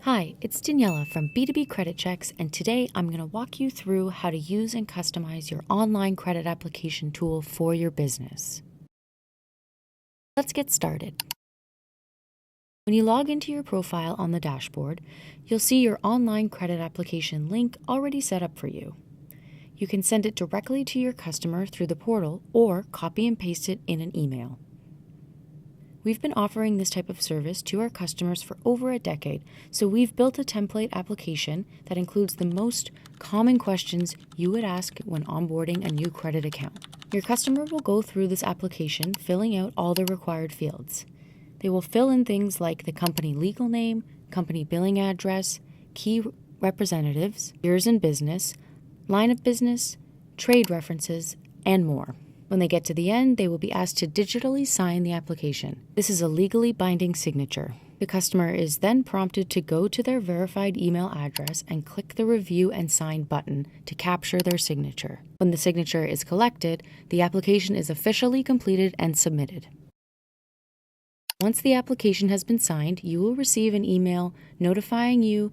Hi, it's Daniela from B2B Credit Checks, and today I'm going to walk you through how to use and customize your online credit application tool for your business. Let's get started. When you log into your profile on the dashboard, you'll see your online credit application link already set up for you. You can send it directly to your customer through the portal or copy and paste it in an email. We've been offering this type of service to our customers for over a decade, so we've built a template application that includes the most common questions you would ask when onboarding a new credit account. Your customer will go through this application, filling out all the required fields. They will fill in things like the company legal name, company billing address, key representatives, years in business, line of business, trade references, and more. When they get to the end, they will be asked to digitally sign the application. This is a legally binding signature. The customer is then prompted to go to their verified email address and click the Review and Sign button to capture their signature. When the signature is collected, the application is officially completed and submitted. Once the application has been signed, you will receive an email notifying you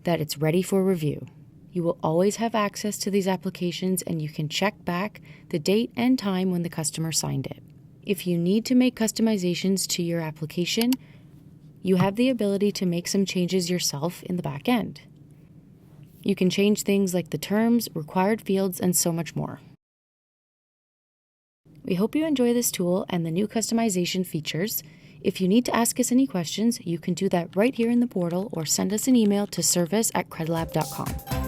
that it's ready for review. You will always have access to these applications, and you can check back the date and time when the customer signed it. If you need to make customizations to your application, you have the ability to make some changes yourself in the back end. You can change things like the terms, required fields, and so much more. We hope you enjoy this tool and the new customization features. If you need to ask us any questions, you can do that right here in the portal or send us an email to service@credlab.com.